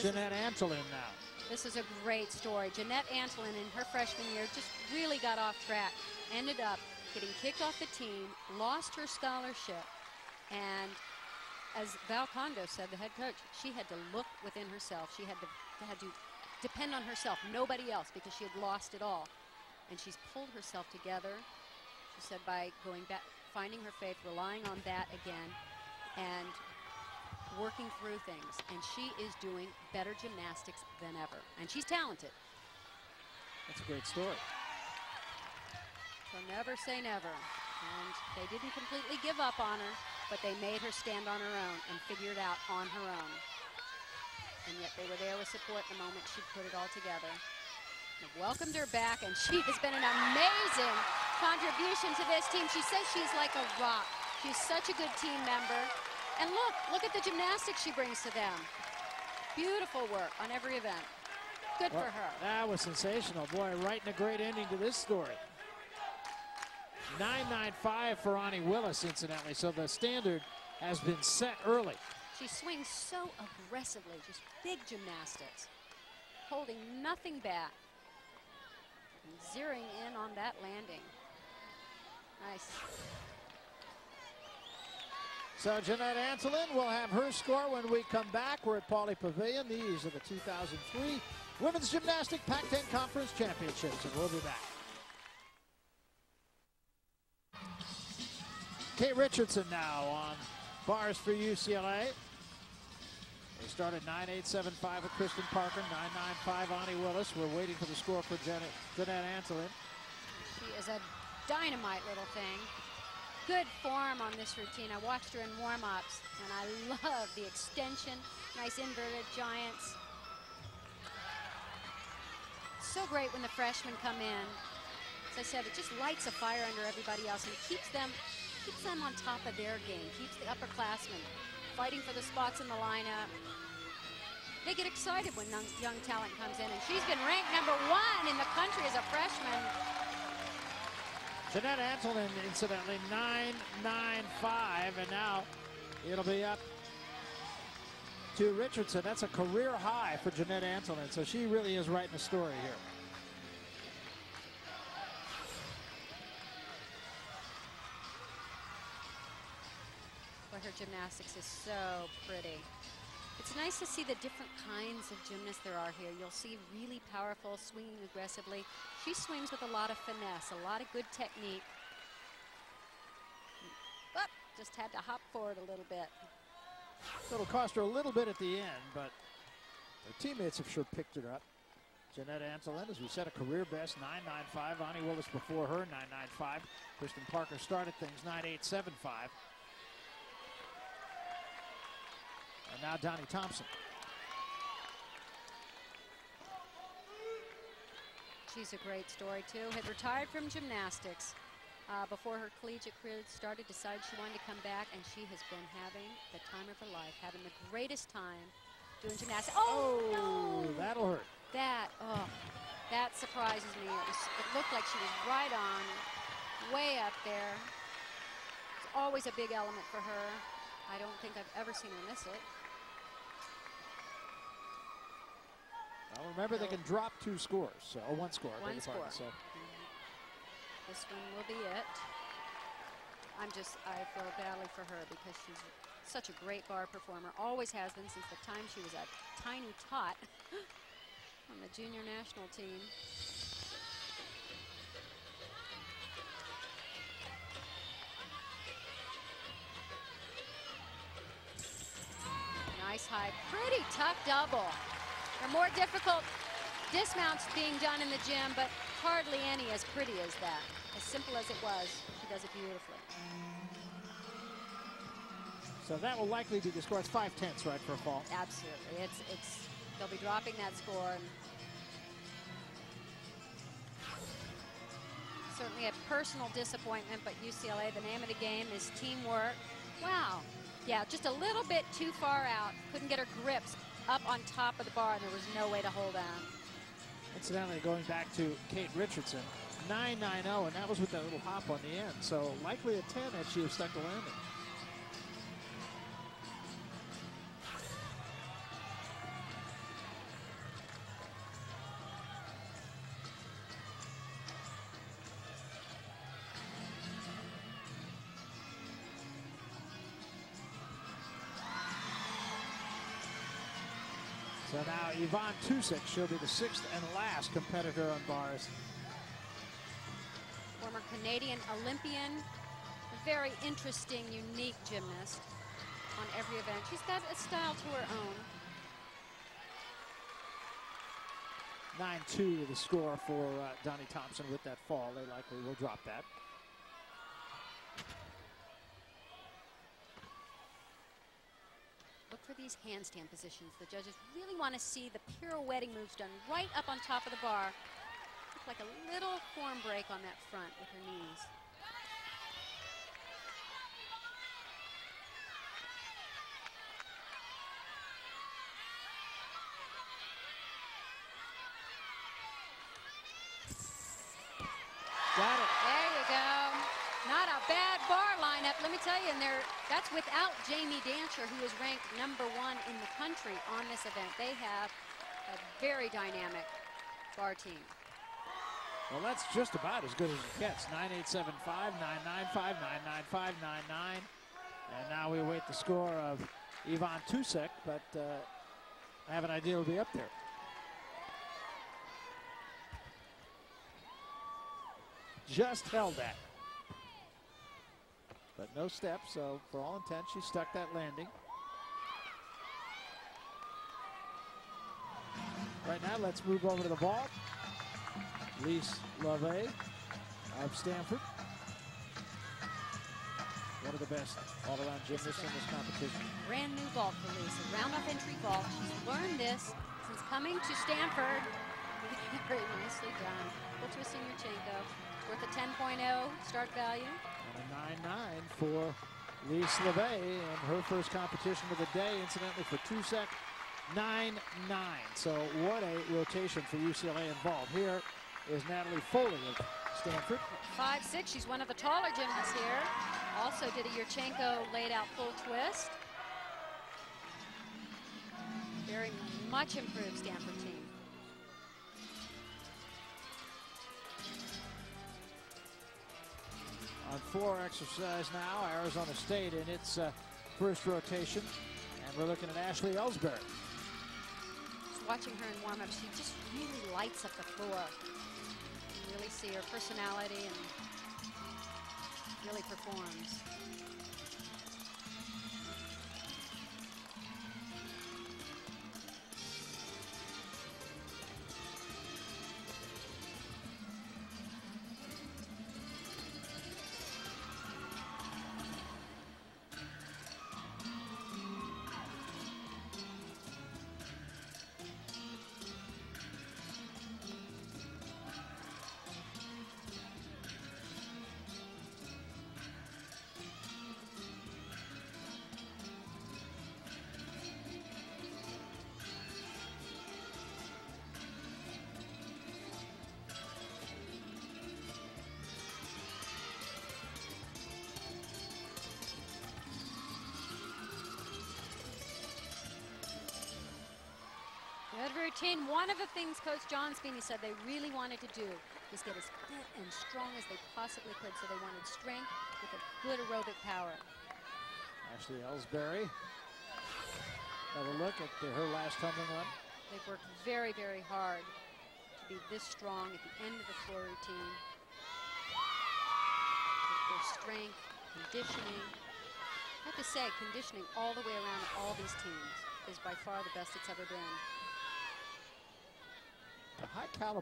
Jeanette Antolin now. This is a great story. Jeanette Antolin in her freshman year just really got off track. Ended up getting kicked off the team, lost her scholarship, and as Val Condo said, the head coach, she had to look within herself. She had to depend on herself, nobody else, because she had lost it all. And she's pulled herself together, she said, by going back, finding her faith, relying on that again, and working through things. And she is doing better gymnastics than ever. And she's talented. That's a great story. So never say never. And they didn't completely give up on her, but they made her stand on her own and figure it out on her own. And yet they were there with support the moment she put it all together. They've welcomed her back, and she has been an amazing contribution to this team. She says she's like a rock. She's such a good team member. And look at the gymnastics she brings to them. Beautiful work on every event. Good for her. That was sensational. Boy, writing a great ending to this story. 9.95 for Ani Willis, incidentally, so the standard has been set early. She swings so aggressively, just big gymnastics, holding nothing back, and zeroing in on that landing. Nice. So Jeanette Antolin will have her score when we come back. We're at Pauley Pavilion. These are the 2003 Women's Gymnastic Pac-10 Conference Championships, and we'll be back. Kate Richardson now on bars for UCLA. They started 9.875 with Kristen Parker, 9.95 Ani Willis. We're waiting for the score for Jeanette Antolin. She is a dynamite little thing. Good form on this routine. I watched her in warm-ups, and I love the extension, nice inverted giants. So great when the freshmen come in. As I said, it just lights a fire under everybody else and keeps them on top of their game, keeps the upperclassmen fighting for the spots in the lineup. They get excited when young talent comes in, and she's been ranked #1 in the country as a freshman. Jeanette Antolin, incidentally, 9.95, and now it'll be up to Richardson. That's a career high for Jeanette Antolin, so she really is writing a story here. Well, her gymnastics is so pretty. It's nice to see the different kinds of gymnasts there are here. You'll see really powerful, swinging aggressively. She swings with a lot of finesse, a lot of good technique. But just had to hop forward a little bit. So it'll cost her a little bit at the end, but her teammates have sure picked her up. Jeanette Antolin, as we said, a career best, 9.95. Ani Willis before her, 9.95. Kristen Parker started things, 9.875. And now Donnie Thompson. She's a great story, too. Had retired from gymnastics before her collegiate career started, decided she wanted to come back, and she has been having the time of her life, having the greatest time doing gymnastics. Oh, no! That'll hurt. That surprises me. It looked like she was right on, way up there. It's always a big element for her. I don't think I've ever seen her miss it. Well, remember, they can drop 2 scores, or 1 score. One score. So. This one will be it. I feel badly for her because she's such a great bar performer. Always has been since the time she was a tiny tot on the junior national team. Nice high, pretty tough double. There are more difficult dismounts being done in the gym, but hardly any as pretty as that. As simple as it was, she does it beautifully. So that will likely be the score. It's 5/10, right, for a fall? Absolutely. They'll be dropping that score. And certainly a personal disappointment, but UCLA, the name of the game is teamwork. Wow. Yeah, just a little bit too far out. Couldn't get her grips up on top of the bar, and there was no way to hold on. Incidentally, going back to Kate Richardson, 9.90, and that was with that little hop on the end. So likely a 10 had she have stuck the landing. So now Yvonne Tusik, she'll be the 6th and last competitor on bars. Former Canadian Olympian, a very interesting, unique gymnast on every event. She's got a style to her own. 9-2 the score for Donnie Thompson with that fall. They likely will drop that. Look for these handstand positions. The judges really want to see the pirouetting moves done right up on top of the bar. Look like a little form break on that front with her knees. Got it. There you go. Not a bad bar lineup, let me tell you. And that's without Jamie Dancher, who is ranked #1 in the country on this event. They have a very dynamic bar team. Well, that's just about as good as it gets. 9.875, 9.95, 9.95, 9.9. And now we await the score of Yvonne Tusik, but I have an idea it'll be up there. Just held that. But no step, so for all intents, she stuck that landing. Right now, let's move over to the vault. Lise LeVay of Stanford. One of the best all-around gymnasts in this competition. Brand new vault for Lise, a round-off entry vault. She's learned this since coming to Stanford. Very nicely done. Full twisting Yurchenko. Worth a 10.0 start value. And a 9.9 for Lise LeVay in her first competition of the day. Incidentally, for Tusik, 9.9. So what a rotation for UCLA involved. Here is Natalie Foley of Stanford. 5'6", she's one of the taller gymnasts here. Also did a Yurchenko laid out full twist. Very much improved Stanford team. On floor exercise now, Arizona State in its first rotation. And we're looking at Ashley Ellsbury. Just watching her in warm-up, she just really lights up the floor. You really see her personality and really performs. Good routine. One of the things Coach John Spini said they really wanted to do was get as fit and strong as they possibly could. So they wanted strength with a good aerobic power. Ashley Ellsbury. Another look at her last tumbling run. They've worked very, very hard to be this strong at the end of the floor routine. With their strength, conditioning. I have to say, conditioning all the way around all these teams is by far the best it's ever been. A high caliber